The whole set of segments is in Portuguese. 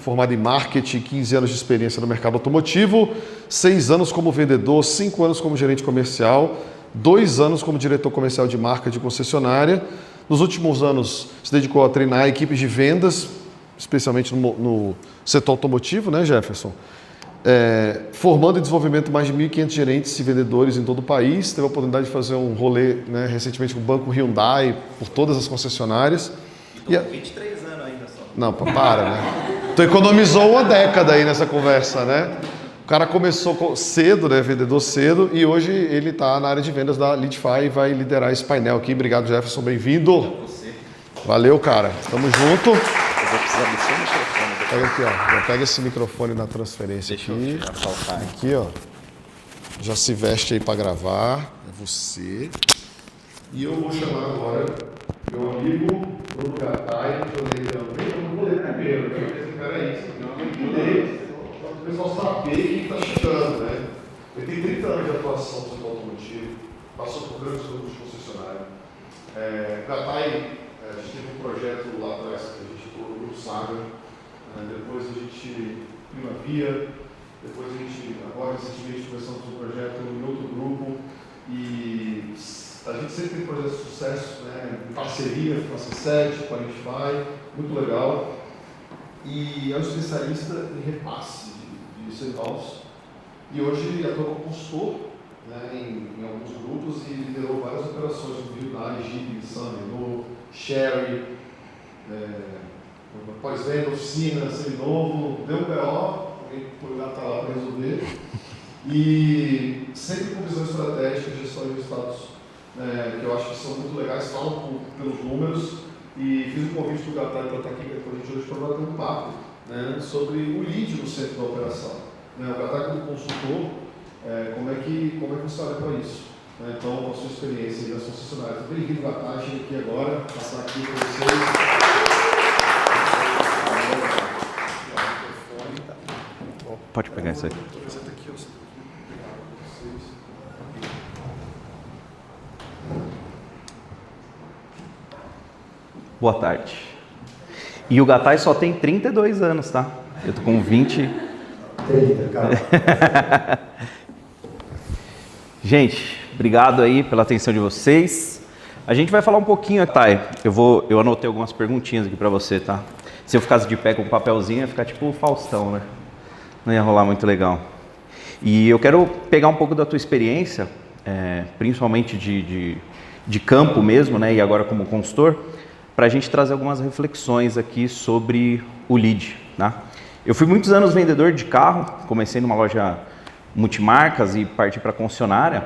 formado em marketing, 15 anos de experiência no mercado automotivo, 6 anos como vendedor, 5 anos como gerente comercial, 2 anos como diretor comercial de marca de concessionária. Nos últimos anos se dedicou a treinar equipes de vendas, especialmente no setor automotivo, né, Jefferson? Formando e desenvolvimento mais de 1.500 gerentes e vendedores em todo o país. Teve a oportunidade de fazer um rolê, né, recentemente com o Banco Hyundai, por todas as concessionárias. E com 23 anos ainda só. Não, para, né? Tu economizou uma década aí nessa conversa, né? O cara começou cedo, né, vendedor cedo, e hoje ele está na área de vendas da Leadify e vai liderar esse painel aqui. Obrigado, Jefferson, bem-vindo. Valeu, cara. Tamo junto. Eu vou precisar do seu microfone. Pega aqui, ó. Já pega esse microfone na transferência. Deixa aqui. eu tirar pra altar. Aqui, ó. Já se veste aí para gravar. É você. E eu vou chamar agora meu amigo Bruno Gattai. Eu não vou ler primeiro, né? Peraí, o pessoal saber quem está chegando, né? Ele tem 30 anos de atuação no setor automotivo, passou por grandes grupos de concessionário. Gattai, a gente teve um projeto lá atrás que a gente entrou no Grupo Saga, depois a gente Primavia, depois a gente, agora recentemente começamos um projeto em outro grupo e a gente sempre tem projetos de sucesso, né, em parceria com a C7, com a Leadify, muito legal. E é um especialista em repasse de serviços e hoje atua como consultor, né, em alguns grupos e liderou várias operações no Hyundai, Jeep, Nissan, Renault, Chery, pós-venda, oficina, seminovo, deu um BO, alguém por lá está lá para resolver, e sempre com visão estratégica, gestão de resultados, que eu acho que são muito legais, falam pelos números, e fiz um convite para o Gattai para estar aqui com a gente hoje para bater um papo, né, sobre o lead no centro da operação. O Gattai como consultor, como é que você olha para isso? Então, a sua experiência aí das concessionárias. Bem-vindo, Gattai, chega aqui agora, passar aqui com vocês. Pode pegar isso aqui. Boa tarde. E o Gattai só tem 32 anos, tá? Eu tô com 20. 30, cara. Gente, obrigado aí pela atenção de vocês. A gente vai falar um pouquinho, Gattai. Eu anotei algumas perguntinhas aqui pra você, tá? Se eu ficasse de pé com um papelzinho, ia ficar tipo o Faustão, né? Não ia rolar muito legal. E eu quero pegar um pouco da tua experiência, principalmente de campo mesmo, né? E agora como consultor, para a gente trazer algumas reflexões aqui sobre o lead, né? Eu fui muitos anos vendedor de carro, comecei numa loja multimarcas e parti para concessionária.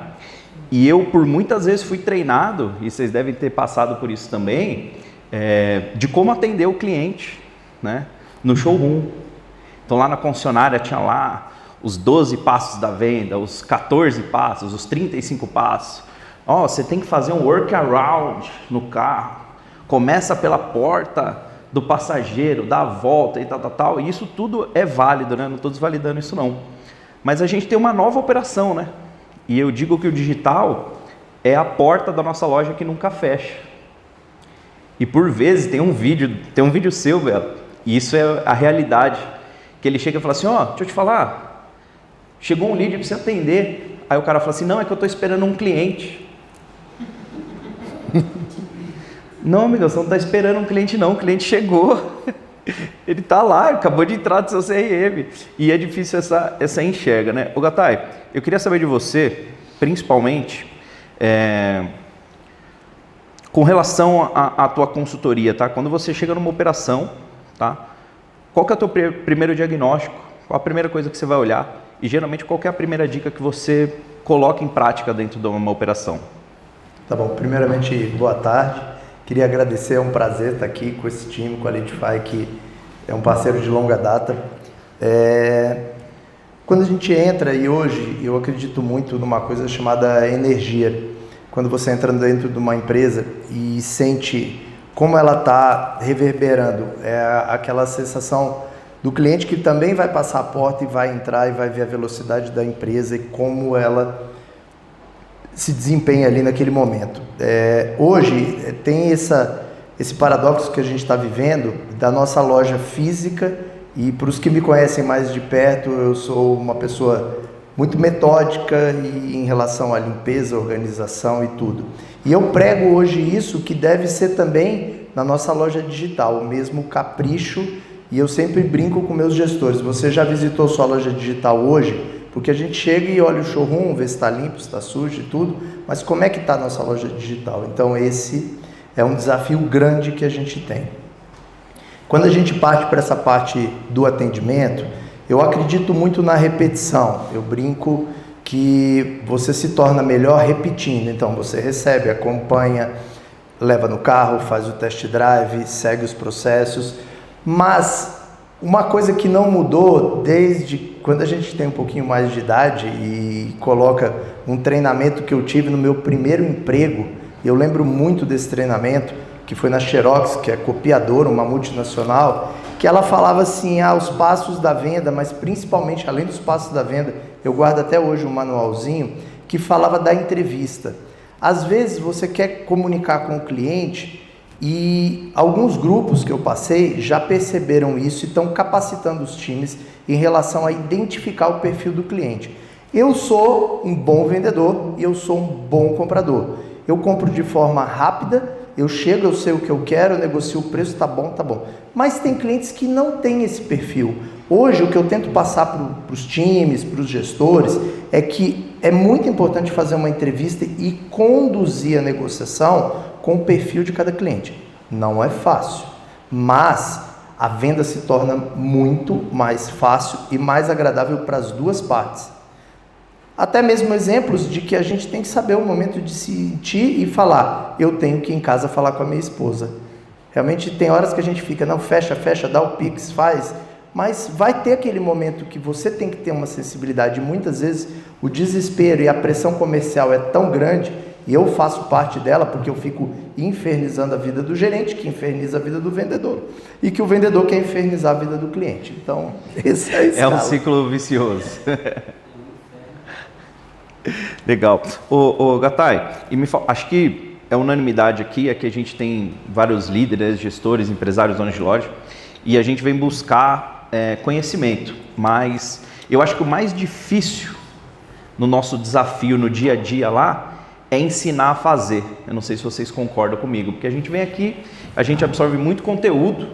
E eu, por muitas vezes, fui treinado, e vocês devem ter passado por isso também, de como atender o cliente, né, no showroom. Então, lá na concessionária tinha lá os 12 passos da venda, os 14 passos, os 35 passos. Você tem que fazer um workaround no carro. Começa pela porta do passageiro, dá a volta e tal. E isso tudo é válido, né? Não estou desvalidando isso não. Mas a gente tem uma nova operação, né? E eu digo que o digital é a porta da nossa loja que nunca fecha. E por vezes tem um vídeo seu, velho, e isso é a realidade, que ele chega e fala assim, deixa eu te falar, chegou um lead para você atender. Aí o cara fala assim, não, é que eu estou esperando um cliente. Não, amigo, você não está esperando um cliente não, o cliente chegou. Ele está lá, acabou de entrar do seu CRM. E é difícil essa enxerga, né? Ô Gattai, eu queria saber de você, principalmente, com relação à tua consultoria, tá? Quando você chega numa operação, tá? Qual que é o teu primeiro diagnóstico? Qual a primeira coisa que você vai olhar? E geralmente qual que é a primeira dica que você coloca em prática dentro de uma operação? Tá bom, primeiramente, boa tarde. Queria agradecer, é um prazer estar aqui com esse time, com a Leadify, que é um parceiro de longa data. Quando a gente entra, e hoje eu acredito muito numa coisa chamada energia. Quando você entra dentro de uma empresa e sente como ela está reverberando, aquela sensação do cliente que também vai passar a porta e vai entrar e vai ver a velocidade da empresa e como ela se desempenha ali naquele momento. Hoje tem esse paradoxo que a gente está vivendo da nossa loja física E para os que me conhecem mais de perto, eu sou uma pessoa muito metódica em relação à limpeza, organização e tudo. E eu prego hoje isso que deve ser também na nossa loja digital, o mesmo capricho. E eu sempre brinco com meus gestores: você já visitou sua loja digital hoje? Porque a gente chega e olha o showroom, vê se está limpo, se está sujo e tudo, mas como é que está a nossa loja digital? Então esse é um desafio grande que a gente tem. Quando a gente parte para essa parte do atendimento, eu acredito muito na repetição. Eu brinco que você se torna melhor repetindo. Então você recebe, acompanha, leva no carro, faz o test drive, segue os processos. Mas uma coisa que não mudou desde quando a gente tem um pouquinho mais de idade e coloca um treinamento que eu tive no meu primeiro emprego, eu lembro muito desse treinamento, que foi na Xerox, que é copiadora, uma multinacional, que ela falava assim, os passos da venda, mas principalmente, além dos passos da venda, eu guardo até hoje um manualzinho, que falava da entrevista. Às vezes você quer comunicar com o cliente e alguns grupos que eu passei já perceberam isso e estão capacitando os times em relação a identificar o perfil do cliente. Eu sou um bom vendedor e eu sou um bom comprador. Eu compro de forma rápida, eu chego, eu sei o que eu quero, eu negocio o preço, tá bom, tá bom. Mas tem clientes que não têm esse perfil. Hoje, o que eu tento passar para os times, para os gestores, é que é muito importante fazer uma entrevista e conduzir a negociação com o perfil de cada cliente. Não é fácil, mas a venda se torna muito mais fácil e mais agradável para as duas partes. Até mesmo exemplos de que a gente tem que saber o momento de sentir e falar. Eu tenho que ir em casa falar com a minha esposa. Realmente tem horas que a gente fica, não, fecha, dá o Pix, faz. Mas vai ter aquele momento que você tem que ter uma sensibilidade. Muitas vezes o desespero e a pressão comercial é tão grande, e eu faço parte dela porque eu fico infernizando a vida do gerente, que inferniza a vida do vendedor, e que o vendedor quer infernizar a vida do cliente. Então, esse é a escala. É um ciclo vicioso. Legal. Ô Gattai, acho que é unanimidade aqui, é que a gente tem vários líderes, gestores, empresários, donos de loja, e a gente vem buscar conhecimento, mas eu acho que o mais difícil no nosso desafio no dia a dia lá é ensinar a fazer. Eu não sei se vocês concordam comigo, porque a gente vem aqui, a gente absorve muito conteúdo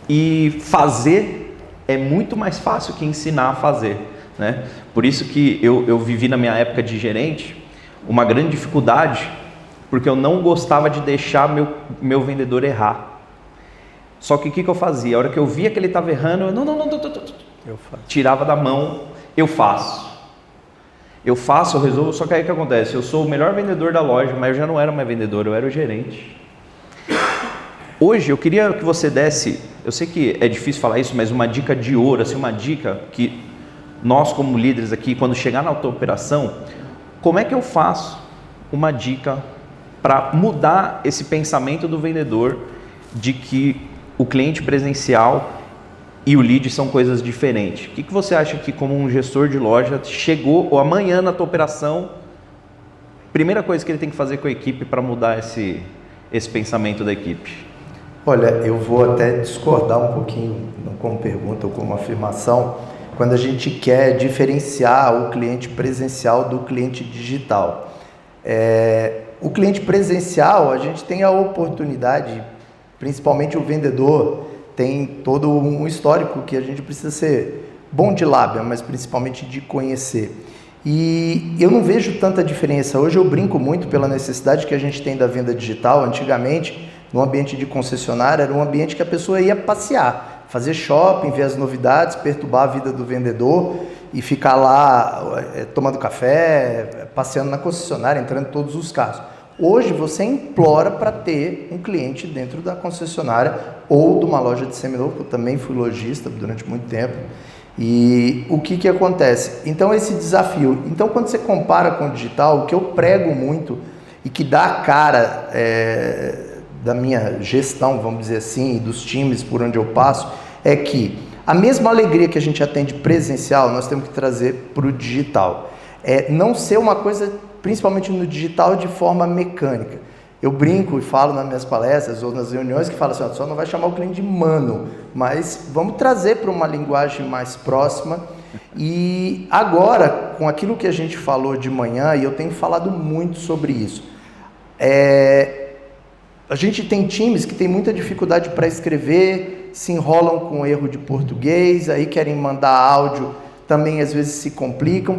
e fazer é muito mais fácil que ensinar a fazer, né? Por isso que eu vivi na minha época de gerente uma grande dificuldade, porque eu não gostava de deixar meu vendedor errar. Só que o que eu fazia? A hora que eu via que ele estava errando, eu tirava da mão, eu faço, eu resolvo. Só que aí o que acontece? Eu sou o melhor vendedor da loja, mas eu já não era mais vendedor, eu era o gerente. Hoje eu queria que você desse, eu sei que é difícil falar isso, mas uma dica de ouro, assim, uma dica que nós como líderes aqui, quando chegar na tua operação, como é que eu faço uma dica para mudar esse pensamento do vendedor de que o cliente presencial e o lead são coisas diferentes? O que você acha que, como um gestor de loja, chegou ou amanhã na tua operação, primeira coisa que ele tem que fazer com a equipe para mudar esse pensamento da equipe? Olha, eu vou até discordar um pouquinho, não como pergunta ou como afirmação, quando a gente quer diferenciar o cliente presencial do cliente digital. O cliente presencial, a gente tem a oportunidade, principalmente o vendedor, tem todo um histórico que a gente precisa ser bom de lábia, mas principalmente de conhecer. E eu não vejo tanta diferença. Hoje eu brinco muito pela necessidade que a gente tem da venda digital. Antigamente, no ambiente de concessionária, era um ambiente que a pessoa ia passear, fazer shopping, ver as novidades, perturbar a vida do vendedor e ficar lá tomando café, passeando na concessionária, entrando em todos os carros. Hoje você implora para ter um cliente dentro da concessionária ou de uma loja de seminovo. Eu também fui lojista durante muito tempo. E o que acontece? Então esse desafio, então quando você compara com o digital, o que eu prego muito e que dá a cara da minha gestão, vamos dizer assim, e dos times por onde eu passo, é que a mesma alegria que a gente atende presencial, nós temos que trazer para o digital. Não ser uma coisa, principalmente no digital, de forma mecânica. Eu brinco e falo nas minhas palestras ou nas reuniões que falo assim, ó, só não vai chamar o cliente de mano, mas vamos trazer para uma linguagem mais próxima. E agora, com aquilo que a gente falou de manhã, e eu tenho falado muito sobre isso, a gente tem times que tem muita dificuldade para escrever, se enrolam com erro de português, aí querem mandar áudio, também às vezes se complicam.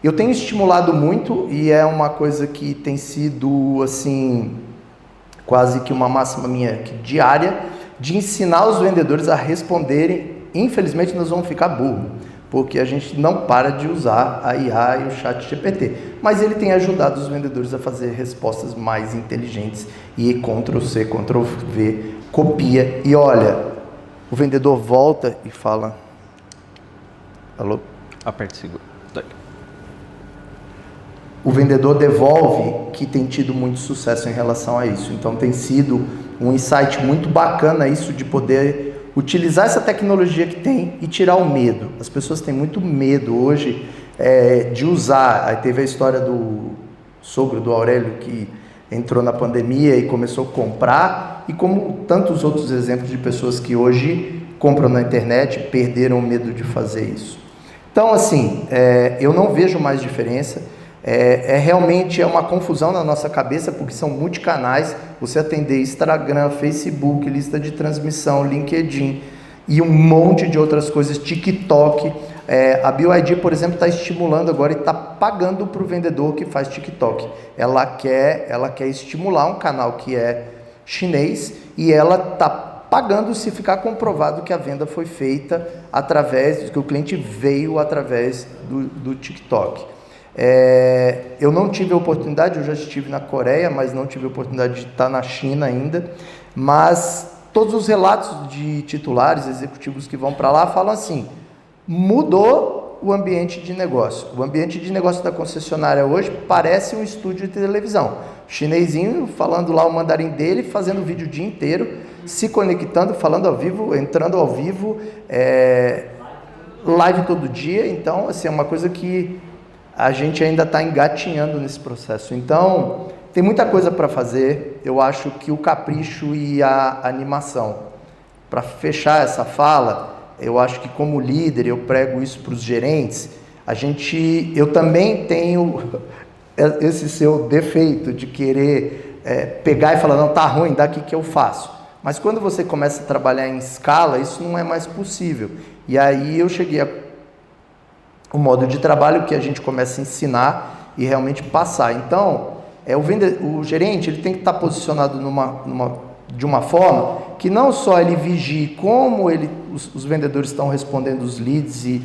Eu tenho estimulado muito e é uma coisa que tem sido assim, quase que uma máxima minha diária, de ensinar os vendedores a responderem. Infelizmente nós vamos ficar burros, porque a gente não para de usar a IA e o chat GPT, mas ele tem ajudado os vendedores a fazer respostas mais inteligentes e Ctrl+C, Ctrl+V, copia e olha, o vendedor volta e fala, alô? Aperte seguro. O vendedor devolve que tem tido muito sucesso em relação a isso. Então tem sido um insight muito bacana isso de poder utilizar essa tecnologia que tem e tirar o medo. As pessoas têm muito medo hoje de usar. Aí teve a história do sogro do Aurélio que entrou na pandemia e começou a comprar, e como tantos outros exemplos de pessoas que hoje compram na internet e perderam o medo de fazer isso. Então assim, eu não vejo mais diferença. Realmente uma confusão na nossa cabeça, porque são multicanais, você atender Instagram, Facebook, lista de transmissão, LinkedIn e um monte de outras coisas, TikTok. A BYD, por exemplo, está estimulando agora e está pagando para o vendedor que faz TikTok. Ela quer estimular um canal que é chinês e ela está pagando se ficar comprovado que a venda foi feita através, que o cliente veio através do TikTok. Eu não tive a oportunidade, eu já estive na Coreia, mas não tive a oportunidade de estar na China ainda, mas todos os relatos de titulares, executivos que vão para lá falam assim, mudou o ambiente de negócio. O ambiente de negócio da concessionária hoje parece um estúdio de televisão. O chinesinho falando lá o mandarim dele, fazendo vídeo o dia inteiro, se conectando, falando ao vivo, entrando ao vivo, live todo dia. Então, assim, é uma coisa que a gente ainda está engatinhando nesse processo. Então, tem muita coisa para fazer. Eu acho que o capricho e a animação. Para fechar essa fala, eu acho que como líder, eu prego isso para os gerentes, eu também tenho esse seu defeito de querer pegar e falar, não, tá ruim, daqui que eu faço. Mas quando você começa a trabalhar em escala, isso não é mais possível. E aí eu cheguei o modo de trabalho que a gente começa a ensinar e realmente passar. Então, o gerente ele tem que estar posicionado de uma forma que não só ele vigie como os vendedores estão respondendo os leads e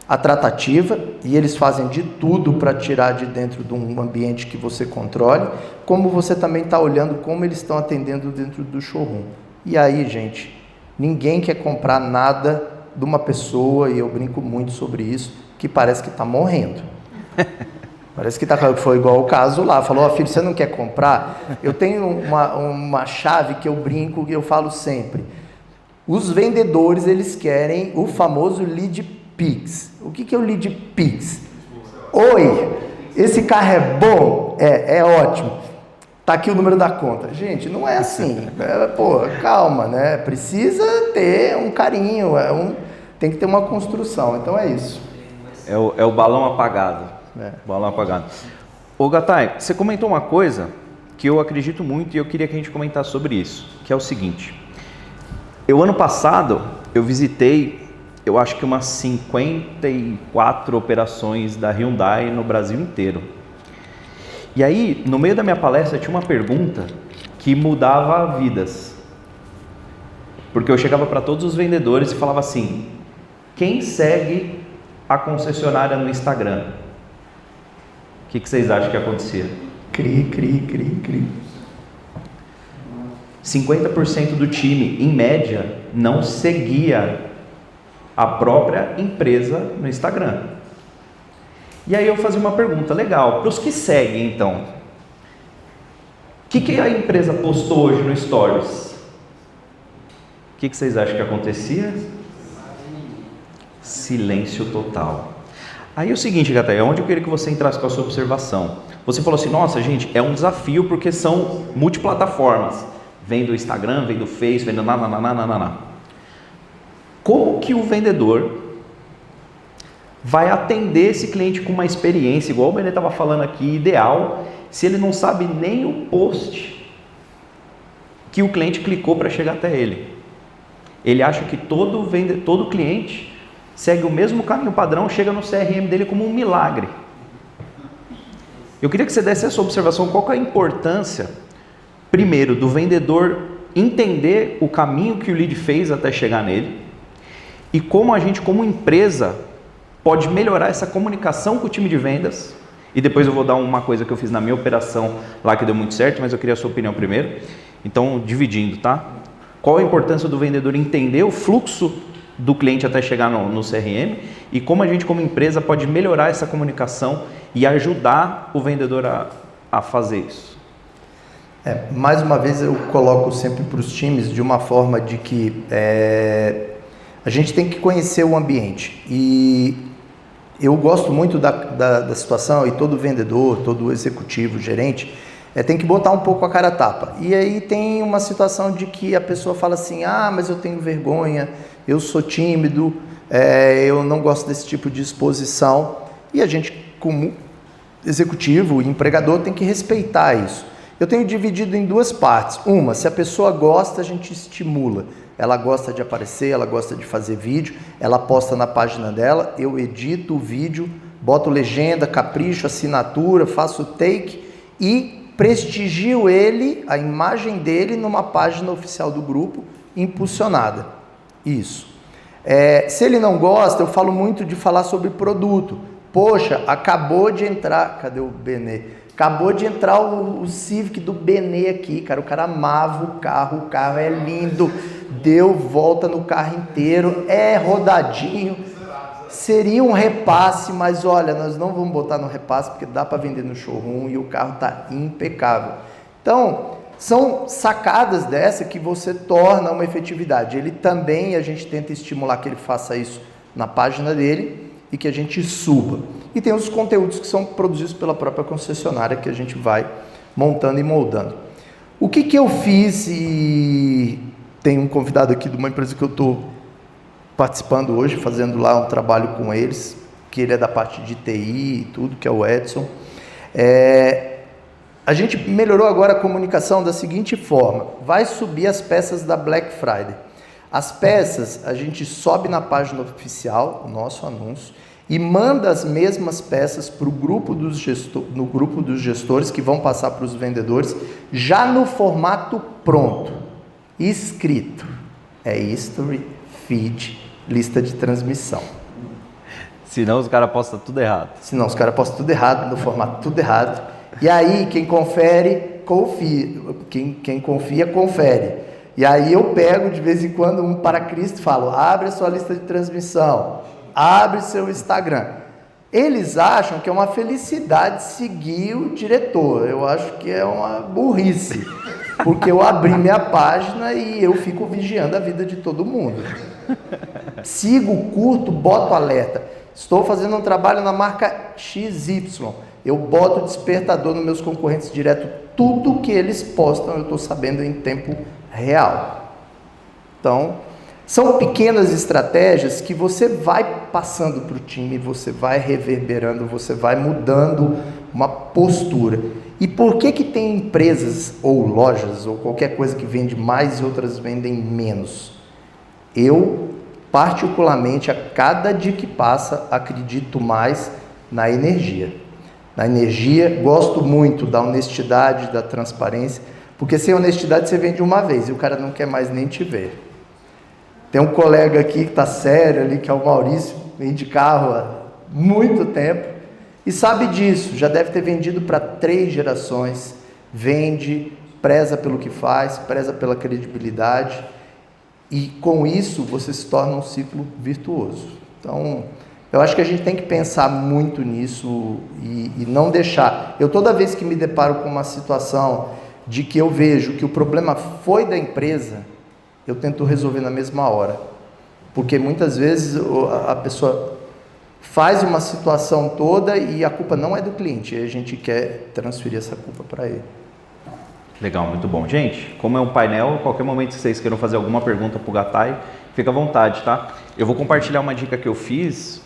a tratativa, e eles fazem de tudo para tirar de dentro de um ambiente que você controle, como você também está olhando como eles estão atendendo dentro do showroom. E aí, gente, ninguém quer comprar nada de uma pessoa, e eu brinco muito sobre isso, que parece que está morrendo. Parece que foi igual o caso lá, falou, filho, você não quer comprar? Eu tenho uma chave que eu brinco, que eu falo sempre. Os vendedores, eles querem o famoso lead Pix. O que é o lead Pix? Oi, esse carro é bom? É ótimo. Tá aqui o número da conta. Gente, não é assim. Calma, né? Precisa ter um carinho, tem que ter uma construção. Então é isso. É o balão apagado. Balão apagado. Ô Gattai, você comentou uma coisa que eu acredito muito e eu queria que a gente comentasse sobre isso, que é o seguinte. Ano passado, eu visitei, eu acho que umas 54 operações da Hyundai no Brasil inteiro. E aí, no meio da minha palestra, tinha uma pergunta que mudava vidas. Porque eu chegava para todos os vendedores e falava assim, quem segue a concessionária no Instagram? O que vocês acham que acontecia? Cri. 50% do time, em média, não seguia a própria empresa no Instagram. E aí eu fazia uma pergunta, legal, para os que seguem então, o que a empresa postou hoje no Stories? O que vocês acham que acontecia? Silêncio total. Aí é o seguinte, Gattai, onde eu queria que você entrasse com a sua observação. Você falou assim, nossa gente, é um desafio porque são multiplataformas. Vem do Instagram, vem do Face, vem do nananana. Como que o vendedor vai atender esse cliente com uma experiência, igual o Benê estava falando aqui, ideal, se ele não sabe nem o post que o cliente clicou para chegar até ele? Ele acha que todo cliente segue o mesmo caminho padrão, chega no CRM dele como um milagre. Eu queria que você desse essa observação, qual que é a importância, primeiro, do vendedor entender o caminho que o lead fez até chegar nele, e como a gente, como empresa, pode melhorar essa comunicação com o time de vendas. E depois eu vou dar uma coisa que eu fiz na minha operação lá que deu muito certo, mas eu queria a sua opinião primeiro. Então, dividindo, tá? Qual a importância do vendedor entender o fluxo do cliente até chegar no CRM e como a gente como empresa pode melhorar essa comunicação e ajudar o vendedor a fazer isso? Mais uma vez eu coloco sempre para os times de uma forma de que a gente tem que conhecer o ambiente, e eu gosto muito da situação, e todo vendedor, todo executivo, gerente, tem que botar um pouco a cara a tapa. E aí tem uma situação de que a pessoa fala assim, mas eu tenho vergonha, eu sou tímido, eu não gosto desse tipo de exposição. E a gente, como executivo e empregador, tem que respeitar isso. Eu tenho dividido em duas partes. Uma, se a pessoa gosta, a gente estimula. Ela gosta de aparecer, ela gosta de fazer vídeo, ela posta na página dela, eu edito o vídeo, boto legenda, capricho, assinatura, faço take e prestigio ele, a imagem dele, numa página oficial do grupo, impulsionada. Isso. Se ele não gosta, eu falo muito de falar sobre produto. Poxa, acabou de entrar, cadê o Benê? Acabou de entrar o Civic do Benê aqui, cara. O cara amava o carro é lindo, deu volta no carro inteiro, é rodadinho. Seria um repasse, mas olha, nós não vamos botar no repasse porque dá para vender no showroom e o carro está impecável. Então, são sacadas dessa que você torna uma efetividade. Ele também, a gente tenta estimular que ele faça isso na página dele e que a gente suba. E tem os conteúdos que são produzidos pela própria concessionária que a gente vai montando e moldando. O que eu fiz, e tem um convidado aqui de uma empresa que eu estou participando hoje, fazendo lá um trabalho com eles, que ele é da parte de TI e tudo, que é o Edson. A gente melhorou agora a comunicação da seguinte forma: vai subir as peças da Black Friday. As peças a gente sobe na página oficial, o nosso anúncio, e manda as mesmas peças para o grupo no grupo dos gestores, que vão passar para os vendedores, já no formato pronto, escrito. History, feed, lista de transmissão. Senão os caras postam tudo errado. Senão os caras postam tudo errado, no formato tudo errado. E aí quem confere, confia. Quem confia, confere. E aí eu pego de vez em quando um para Cristo e falo, abre a sua lista de transmissão, abre seu Instagram. Eles acham que é uma felicidade seguir o diretor. Eu acho que é uma burrice. Porque eu abri minha página e eu fico vigiando a vida de todo mundo. Sigo, curto, boto alerta. Estou fazendo um trabalho na marca XY. Eu boto despertador nos meus concorrentes direto. Tudo que eles postam eu estou sabendo em tempo real. Então, são pequenas estratégias que você vai passando para o time, você vai reverberando, você vai mudando uma postura. E por que tem empresas ou lojas ou qualquer coisa que vende mais e outras vendem menos? Eu, particularmente, a cada dia que passa, acredito mais na energia. Na energia, gosto muito da honestidade, da transparência, porque sem honestidade você vende uma vez e o cara não quer mais nem te ver. Tem um colega aqui que está sério ali, que é o Maurício, vende carro há muito tempo e sabe disso, já deve ter vendido para 3 gerações, vende, preza pelo que faz, preza pela credibilidade e com isso você se torna um ciclo virtuoso. Então, eu acho que a gente tem que pensar muito nisso e não deixar. Eu toda vez que me deparo com uma situação de que eu vejo que o problema foi da empresa, eu tento resolver na mesma hora. Porque muitas vezes a pessoa faz uma situação toda e a culpa não é do cliente, a gente quer transferir essa culpa para ele. Legal, muito bom. Gente, como é um painel, a qualquer momento que vocês queiram fazer alguma pergunta para o Gattai, fica à vontade, tá? Eu vou compartilhar uma dica que eu fiz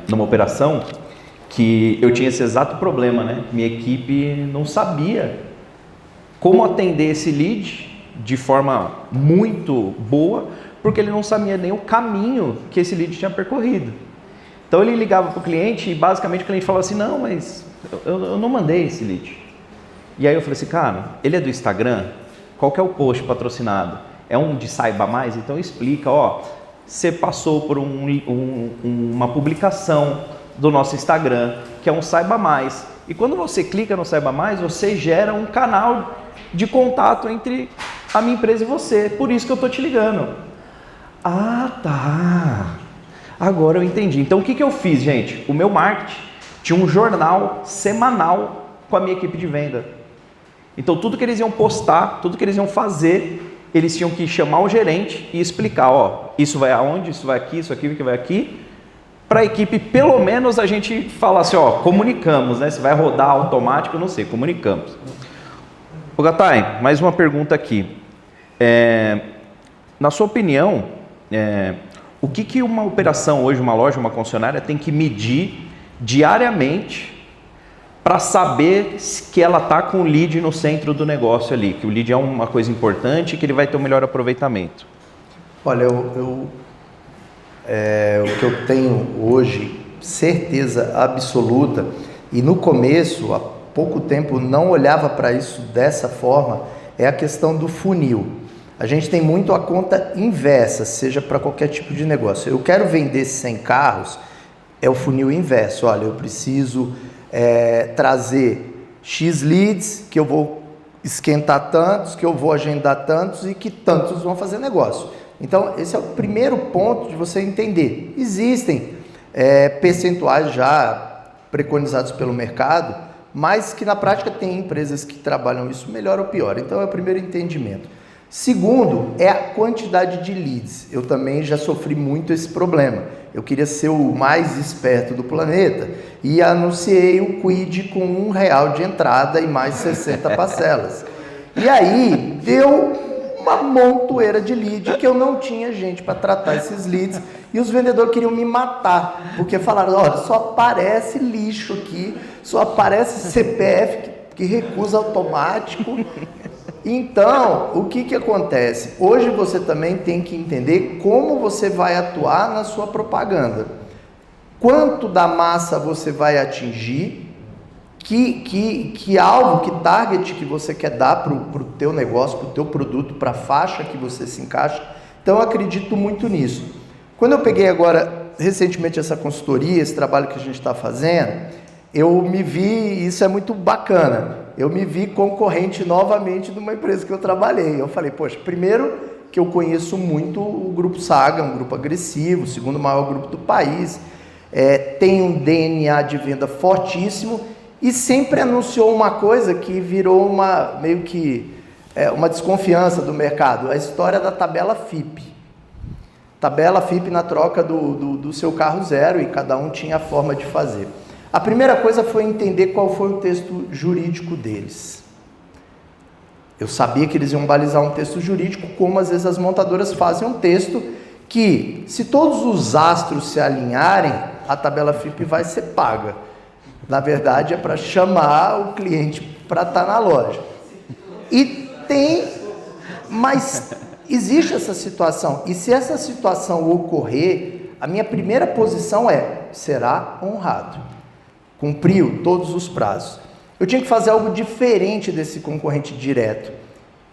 numa operação que eu tinha esse exato problema, né? Minha equipe não sabia como atender esse lead de forma muito boa, porque ele não sabia nem o caminho que esse lead tinha percorrido. Então ele ligava para o cliente e basicamente o cliente falava assim, não, mas eu não mandei esse lead. E aí eu falei assim, cara, ele é do Instagram? Qual que é o post patrocinado? É um de Saiba Mais? Então explica, ó, você passou por uma publicação do nosso Instagram, que é um Saiba Mais. E quando você clica no Saiba Mais, você gera um canal de contato entre a minha empresa e você. Por isso que eu tô te ligando. Ah, tá. Agora eu entendi. Então o que eu fiz, gente? O meu marketing tinha um jornal semanal com a minha equipe de venda. Então tudo que eles iam postar, tudo que eles iam fazer, eles tinham que chamar o gerente e explicar, ó, isso vai aonde, isso vai aqui, isso aqui que vai aqui, para a equipe pelo menos a gente falar assim, ó, comunicamos, né? Se vai rodar automático, eu não sei, comunicamos. Ô Gattai, mais uma pergunta aqui. Na sua opinião, o que uma operação hoje, uma loja, uma concessionária tem que medir diariamente para saber que ela está com o lead no centro do negócio ali, que o lead é uma coisa importante e que ele vai ter um melhor aproveitamento? Olha, o que eu tenho hoje, certeza absoluta, e no começo, há pouco tempo, não olhava para isso dessa forma, é a questão do funil. A gente tem muito a conta inversa, seja para qualquer tipo de negócio. Eu quero vender 100 carros, é o funil inverso. Olha, eu preciso trazer X leads, que eu vou esquentar tantos, que eu vou agendar tantos e que tantos vão fazer negócio. Então, esse é o primeiro ponto de você entender. Existem percentuais já preconizados pelo mercado, mas que na prática tem empresas que trabalham isso melhor ou pior. Então, é o primeiro entendimento. Segundo, é a quantidade de leads. Eu também já sofri muito esse problema. Eu queria ser o mais esperto do planeta e anunciei o Quid com R$1 de entrada e mais 60 parcelas. E aí deu uma montoeira de lead que eu não tinha gente para tratar esses leads e os vendedores queriam me matar, porque falaram, olha, só aparece lixo aqui, só aparece CPF que recusa automático. Então, o que acontece? Hoje você também tem que entender como você vai atuar na sua propaganda. Quanto da massa você vai atingir, que alvo, que target que você quer dar para o teu negócio, para o teu produto, para a faixa que você se encaixa. Então, eu acredito muito nisso. Quando eu peguei agora, recentemente, essa consultoria, esse trabalho que a gente está fazendo, eu me vi, isso é muito bacana, eu me vi concorrente novamente de uma empresa que eu trabalhei. Eu falei, poxa, primeiro que eu conheço muito o Grupo Saga, um grupo agressivo, o segundo maior grupo do país, tem um DNA de venda fortíssimo e sempre anunciou uma coisa que virou meio que uma desconfiança do mercado, a história da tabela FIP. Tabela FIP na troca do seu carro zero e cada um tinha a forma de fazer. A primeira coisa foi entender qual foi o texto jurídico deles. Eu sabia que eles iam balizar um texto jurídico, como às vezes as montadoras fazem um texto que, se todos os astros se alinharem, a tabela FIP vai ser paga. Na verdade, é para chamar o cliente para estar na loja. Mas existe essa situação. E se essa situação ocorrer, a minha primeira posição será honrado. Cumpriu todos os prazos. Eu tinha que fazer algo diferente desse concorrente direto.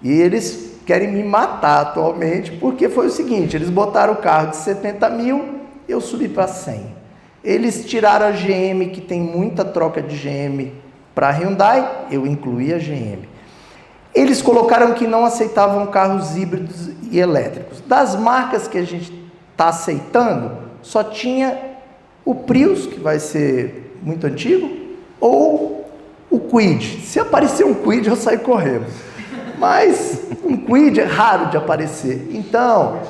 E eles querem me matar atualmente, porque foi o seguinte, eles botaram o carro de 70 mil, eu subi para 100. Eles tiraram a GM, que tem muita troca de GM para a Hyundai, eu incluí a GM. Eles colocaram que não aceitavam carros híbridos e elétricos. Das marcas que a gente está aceitando, só tinha o Prius, que vai ser muito antigo, ou o Quid. Se aparecer um Quid, eu saio correndo. Mas um Quid é raro de aparecer. Então,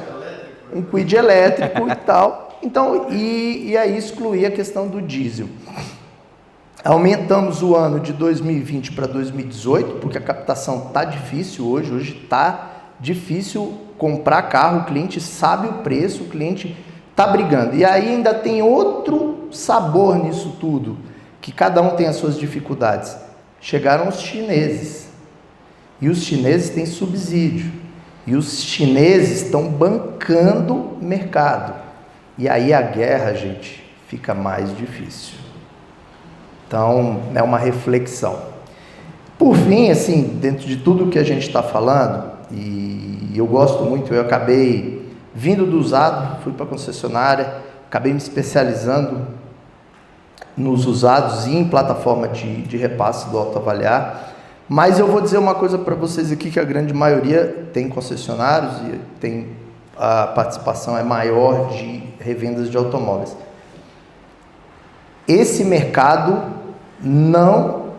um Quid elétrico e tal. Então, e aí excluir a questão do diesel. Aumentamos o ano de 2020 para 2018, porque a captação está difícil hoje está difícil comprar carro, o cliente sabe o preço, o cliente está brigando. E aí ainda tem outro sabor nisso tudo, que cada um tem as suas dificuldades. Chegaram os chineses, e os chineses têm subsídio, e os chineses estão bancando mercado. E aí a guerra, gente, fica mais difícil. Então, é uma reflexão. Por fim, assim, dentro de tudo que a gente está falando, e eu gosto muito, eu acabei vindo do usado, fui para a concessionária, acabei me especializando nos usados e em plataforma de repasse do autoavaliar. Mas eu vou dizer uma coisa para vocês aqui, que a grande maioria tem concessionários e tem a participação é maior de revendas de automóveis. Esse mercado não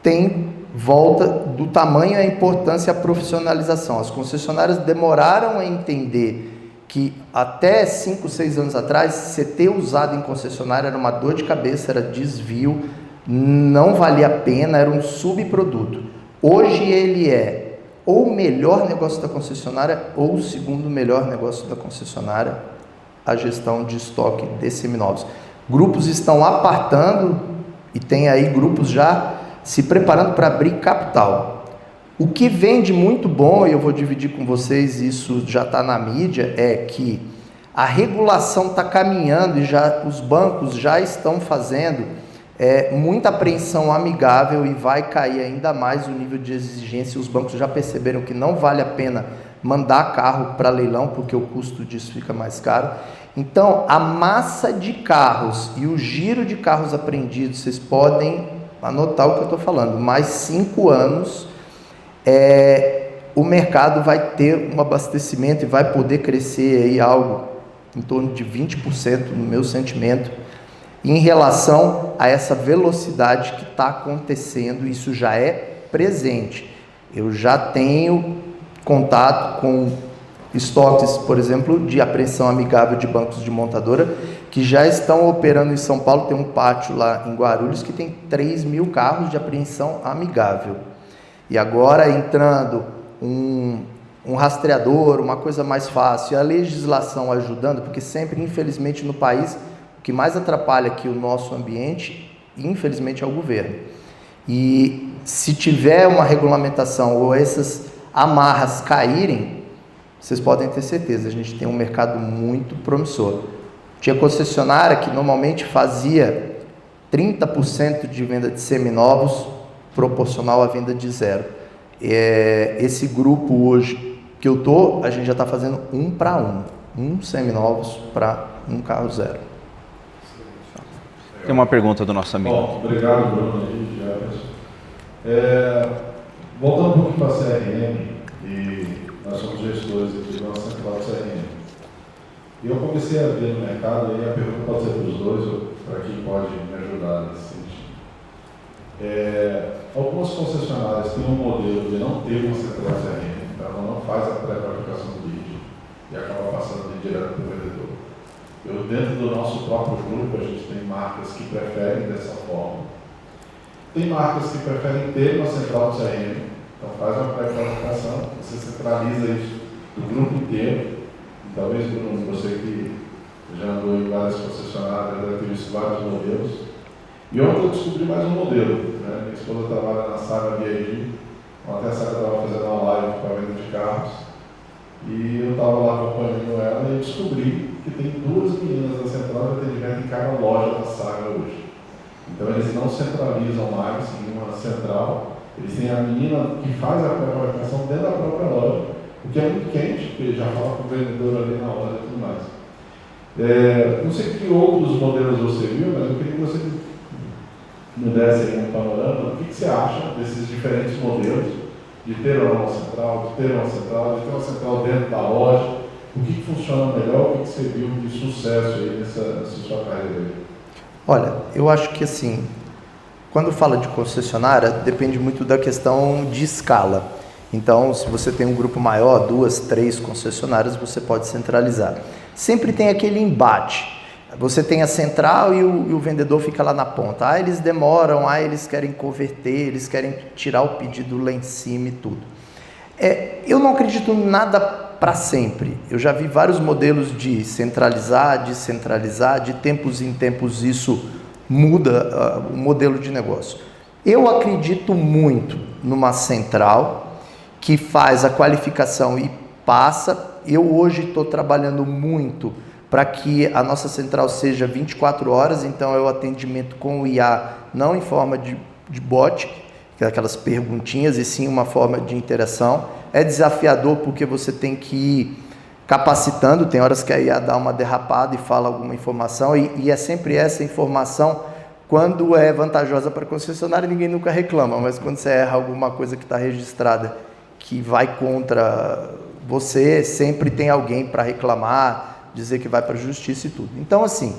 tem volta do tamanho, a importância e a profissionalização. As concessionárias demoraram a entender que até 5, 6 anos atrás, você ter usado em concessionária era uma dor de cabeça, era desvio, não valia a pena, era um subproduto. Hoje ele é ou o melhor negócio da concessionária ou o segundo melhor negócio da concessionária, a gestão de estoque de seminovos. Grupos estão apartando e tem aí grupos já se preparando para abrir capital. O que vem de muito bom, e eu vou dividir com vocês, isso já está na mídia, é que a regulação está caminhando e já os bancos já estão fazendo muita apreensão amigável e vai cair ainda mais o nível de exigência. Os bancos já perceberam que não vale a pena mandar carro para leilão, porque o custo disso fica mais caro. Então, a massa de carros e o giro de carros apreendidos, vocês podem anotar o que eu estou falando, mais 5 anos, o mercado vai ter um abastecimento e vai poder crescer aí algo em torno de 20% no meu sentimento, em relação a essa velocidade que está acontecendo. Isso já é presente. Eu já tenho contato com estoques, por exemplo, de apreensão amigável de bancos de montadora, que já estão operando em São Paulo. Tem um pátio lá em Guarulhos que tem 3.000 carros de apreensão amigável. E agora entrando um rastreador, uma coisa mais fácil, a legislação ajudando, porque sempre, infelizmente, no país, o que mais atrapalha aqui o nosso ambiente, infelizmente, é o governo. E se tiver uma regulamentação ou essas amarras caírem, vocês podem ter certeza, a gente tem um mercado muito promissor. Tinha concessionária que normalmente fazia 30% de venda de seminovos proporcional à venda de zero. Esse grupo hoje que eu tô, a gente já está fazendo 1 para 1. 1 seminovos para 1 carro zero. Tem uma pergunta do nosso amigo. Bom, obrigado, Bruno e Jefferson. Voltando um pouquinho para a CRM, e nós somos gestores aqui da nossa central de CRM. E eu comecei a ver no mercado, e a pergunta pode ser para os dois, ou para quem pode me ajudar nesse sentido. Algumas concessionárias têm um modelo de não ter uma central de CRM, então ela não faz a pré-qualificação do lead e acaba passando de direto para o vendedor. Dentro do nosso próprio grupo, a gente tem marcas que preferem dessa forma. Tem marcas que preferem ter uma central de CRM, então faz uma pré-qualificação, você centraliza isso do grupo inteiro. E talvez, Bruno, você que já andou em várias concessionárias, deve ter visto vários modelos. E ontem eu descobri mais um modelo. Né? Minha esposa trabalha na Saga BIG, ontem a Saga estava fazendo uma live para a venda de carros. E eu estava lá acompanhando ela e descobri que tem 2 meninas da central de atendimento em cada loja da Saga hoje. Então eles não centralizam mais em uma central, eles têm a menina que faz a pré-qualificação dentro da própria loja, o que é muito quente, porque já fala com o vendedor ali na loja e tudo mais. Não sei que outros modelos você viu, mas eu queria que você me desse aí um panorama. O que você acha desses diferentes modelos? De ter uma central, de ter uma central dentro da loja, o que funciona melhor, o que você viu de sucesso aí nessa sua carreira aí? Olha, eu acho que assim, quando fala de concessionária, depende muito da questão de escala. Então, se você tem um grupo maior, 2, 3 concessionárias, você pode centralizar. Sempre tem aquele embate. Você tem a central e o vendedor fica lá na ponta. Eles demoram, eles querem converter, eles querem tirar o pedido lá em cima e tudo. Eu não acredito em nada para sempre. Eu já vi vários modelos de centralizar, descentralizar, de tempos em tempos isso muda o modelo de negócio. Eu acredito muito numa central que faz a qualificação e passa. Eu hoje estou trabalhando muito para que a nossa central seja 24 horas, então é o atendimento com o IA, não em forma de bot, que é aquelas perguntinhas, e sim uma forma de interação. É desafiador porque você tem que ir capacitando, tem horas que a IA dá uma derrapada e fala alguma informação, e é sempre essa informação, quando é vantajosa para a concessionária, ninguém nunca reclama, mas quando você erra alguma coisa que está registrada, que vai contra você, sempre tem alguém para reclamar, dizer que vai para a justiça e tudo. Então, assim,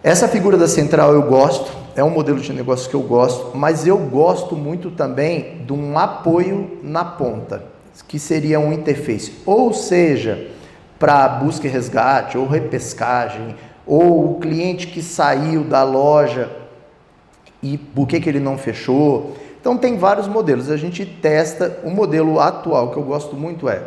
essa figura da central eu gosto, é um modelo de negócio que eu gosto, mas eu gosto muito também de um apoio na ponta, que seria um interface, ou seja, para busca e resgate, ou repescagem, ou o cliente que saiu da loja e por que ele não fechou. Então tem vários modelos, a gente testa. O modelo atual que eu gosto muito é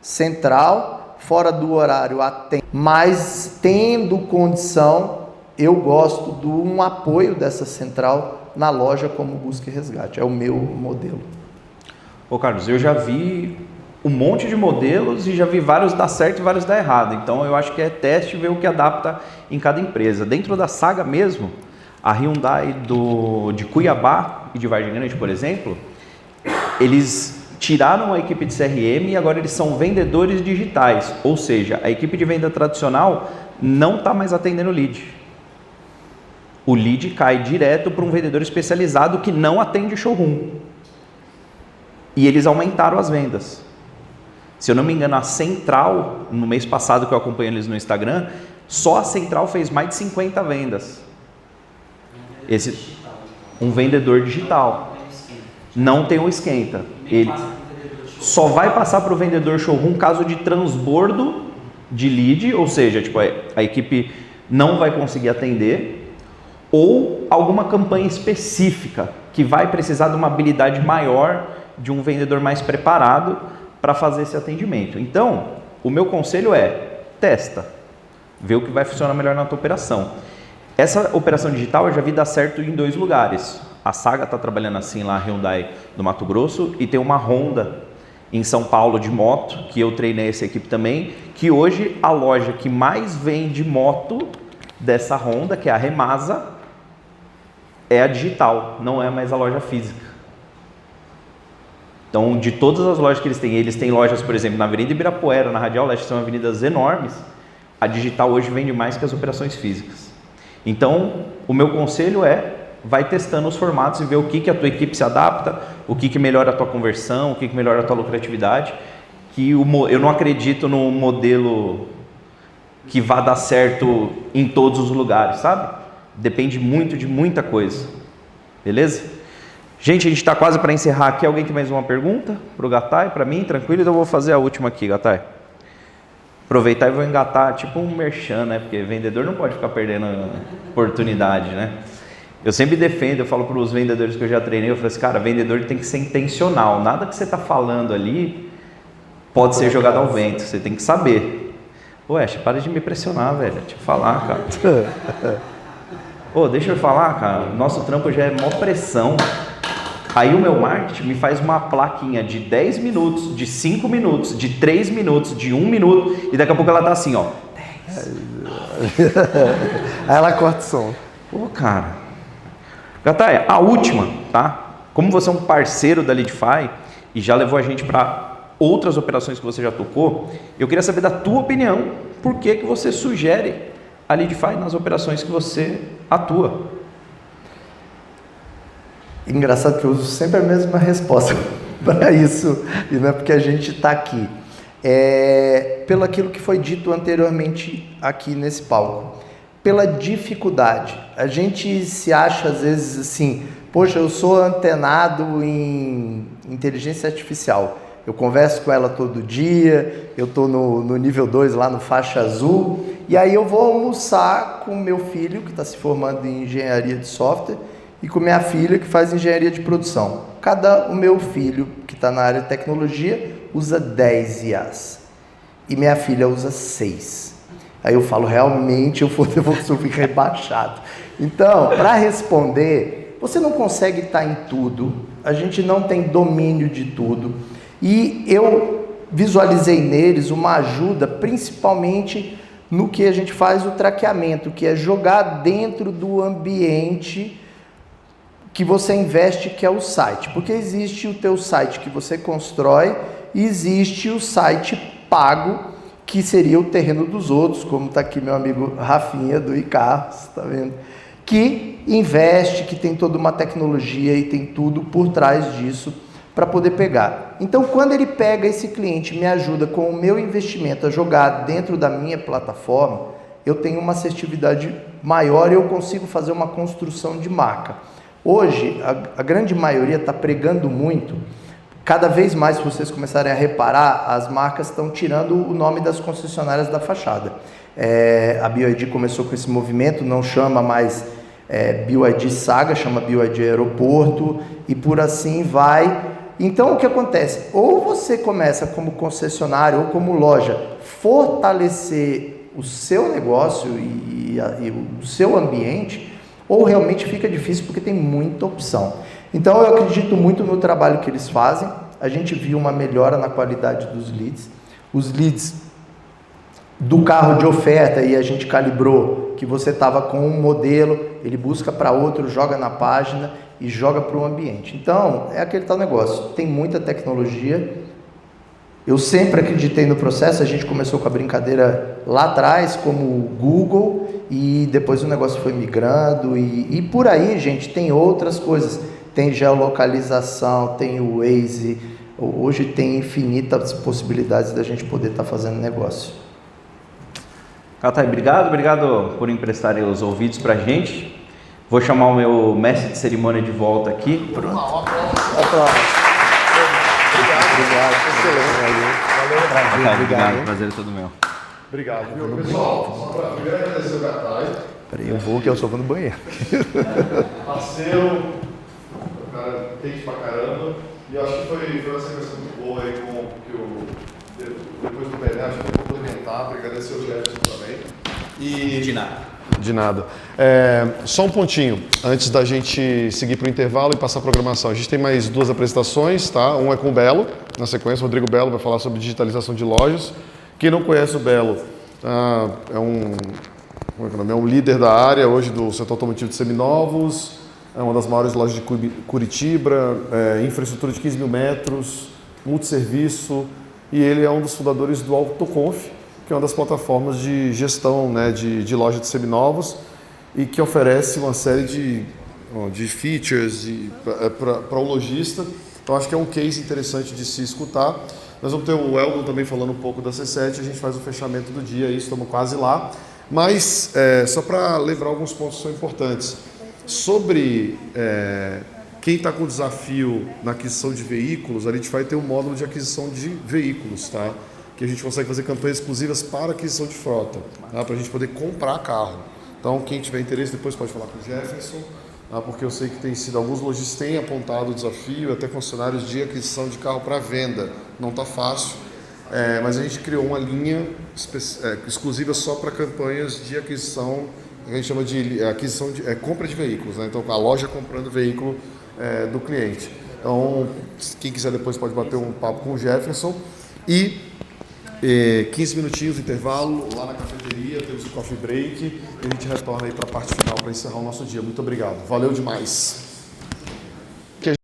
central, fora do horário atende, mas tendo condição, eu gosto de um apoio dessa central na loja como busca e resgate, é o meu modelo. Ô Carlos, eu já vi um monte de modelos e já vi vários dar certo e vários dar errado, então eu acho que é teste e ver o que adapta em cada empresa. Dentro da Saga mesmo, a Hyundai de Cuiabá e de Vargem Grande, por exemplo, eles tiraram a equipe de CRM e agora eles são vendedores digitais, ou seja, a equipe de venda tradicional não está mais atendendo lead. O lead cai direto para um vendedor especializado que não atende showroom. E eles aumentaram as vendas. Se eu não me engano, a Central, no mês passado que eu acompanhei eles no Instagram, só a Central fez mais de 50 vendas. Um vendedor digital. Não tem um esquenta. Ele só vai passar para o vendedor showroom caso de transbordo de lead, ou seja, tipo, a equipe não vai conseguir atender, ou alguma campanha específica que vai precisar de uma habilidade maior de um vendedor mais preparado para fazer esse atendimento. Então, o meu conselho é testa, vê o que vai funcionar melhor na tua operação. Essa operação digital eu já vi dar certo em 2 lugares. A Saga está trabalhando assim lá, a Hyundai do Mato Grosso, e tem uma Honda em São Paulo de moto, que eu treinei essa equipe também, que hoje a loja que mais vende moto dessa Honda, que é a Remasa, é a digital, não é mais a loja física. Então, de todas as lojas que eles têm lojas, por exemplo, na Avenida Ibirapuera, na Radial Leste, são avenidas enormes, a digital hoje vende mais que as operações físicas. Então, o meu conselho é, vai testando os formatos e ver o que a tua equipe se adapta, o que melhora a tua conversão, o que melhora a tua lucratividade, que eu não acredito num modelo que vá dar certo em todos os lugares, sabe? Depende muito de muita coisa, beleza? Gente, a gente está quase para encerrar aqui. Alguém tem mais uma pergunta para o Gattai, para mim? Tranquilo? Então eu vou fazer a última aqui, Gattai. Aproveitar e vou engatar, tipo um merchan, né? Porque vendedor não pode ficar perdendo oportunidade, né? Eu sempre defendo, eu falo para os vendedores que eu já treinei, eu falo assim, cara, vendedor tem que ser intencional. Nada que você está falando ali pode ser jogado ao vento, você tem que saber. Ô, Ash, para de me pressionar, velho. Deixa eu falar, cara. Ô, deixa eu falar, cara. Nosso trampo já é mó pressão. Aí o meu marketing me faz uma plaquinha de 10 minutos, de 5 minutos, de 3 minutos, de 1 minuto, e daqui a pouco ela tá assim, ó. 10. Aí ela corta o som. Pô, cara. Gattai, a última, tá? Como você é um parceiro da Leadify e já levou a gente para outras operações que você já tocou, eu queria saber da tua opinião, por que você sugere a Leadify nas operações que você atua? Engraçado que eu uso sempre a mesma resposta para isso, e não é porque a gente está aqui. Pelo aquilo que foi dito anteriormente aqui nesse palco. Pela dificuldade. A gente se acha às vezes assim, poxa, eu sou antenado em inteligência artificial. Eu converso com ela todo dia, eu estou no nível 2 lá no faixa azul, E aí eu vou almoçar com meu filho, que está se formando em engenharia de software, e com minha filha, que faz engenharia de produção. O meu filho, que está na área de tecnologia, usa 10 IAs. E minha filha usa 6. Aí eu falo, realmente eu vou ficar rebaixado. Então, para responder, você não consegue estar em tudo, a gente não tem domínio de tudo. E eu visualizei neles uma ajuda, principalmente no que a gente faz o traqueamento, que é jogar dentro do ambiente que você investe, que é o site. Porque existe o teu site que você constrói e existe o site pago, que seria o terreno dos outros, como está aqui meu amigo Rafinha do iCarros, tá vendo? Que investe, que tem toda uma tecnologia e tem tudo por trás disso para poder pegar. Então, quando ele pega esse cliente e me ajuda com o meu investimento a jogar dentro da minha plataforma, eu tenho uma assertividade maior e eu consigo fazer uma construção de marca. Hoje, a grande maioria está pregando muito. Cada vez mais, se vocês começarem a reparar, as marcas estão tirando o nome das concessionárias da fachada. A BYD começou com esse movimento, não chama mais BYD Saga, chama BYD Aeroporto e por assim vai. Então, o que acontece? Ou você começa como concessionário ou como loja, fortalecer o seu negócio e o seu ambiente, ou realmente fica difícil porque tem muita opção. Então eu acredito muito no trabalho que eles fazem, a gente viu uma melhora na qualidade dos leads, os leads do carro de oferta e a gente calibrou que você estava com um modelo, ele busca para outro, joga na página e joga para o ambiente. Então é aquele tal negócio, tem muita tecnologia. Eu sempre acreditei no processo, a gente começou com a brincadeira lá atrás, como o Google, e depois o negócio foi migrando, e por aí, gente, tem outras coisas. Tem geolocalização, tem o Waze, hoje tem infinitas possibilidades da gente poder estar fazendo negócio. Catai, obrigado por emprestarem os ouvidos pra gente. Vou chamar o meu mestre de cerimônia de volta aqui. Pronto. Obrigado, prazer é todo meu. Obrigado, viu? Pessoal, só para primeiro agradecer o Catai. Peraí, eu vou que eu só vou no banheiro. Parceiro, o cara quente pra caramba. E eu acho que foi uma sequência muito boa aí com depois do Bené, acho que eu vou complementar, para agradecer o Jefferson também. De nada. De nada. Só um pontinho, antes da gente seguir para o intervalo e passar a programação. A gente tem mais 2 apresentações, tá? Um é com o Belo, na sequência, o Rodrigo Belo vai falar sobre digitalização de lojas. Quem não conhece o Belo, é um líder da área hoje do setor automotivo de seminovos, é uma das maiores lojas de Curitiba, infraestrutura de 15 mil metros, multisserviço, e ele é um dos fundadores do AutoConf, que é uma das plataformas de gestão, né, de loja de seminovos e que oferece uma série de features para o lojista. Então, acho que é um case interessante de se escutar. Nós vamos ter o Eldon também falando um pouco da C7, a gente faz o fechamento do dia, aí estamos quase lá. Mas, só para lembrar alguns pontos que são importantes. Sobre quem está com desafio na aquisição de veículos, a gente vai ter um módulo de aquisição de veículos, tá? Que a gente consegue fazer campanhas exclusivas para aquisição de frota, tá? Para a gente poder comprar carro. Então, quem tiver interesse, depois pode falar com o Jefferson, tá? Porque eu sei que tem sido, alguns lojistas têm apontado o desafio, até concessionários de aquisição de carro para venda. Não está fácil, mas a gente criou uma linha exclusiva só para campanhas de aquisição, que a gente chama de aquisição de compra de veículos, né? Então, a loja comprando o veículo do cliente. Então, quem quiser depois pode bater um papo com o Jefferson. E 15 minutinhos de intervalo lá na cafeteria, temos o coffee break e a gente retorna aí para a parte final para encerrar o nosso dia. Muito obrigado, valeu demais.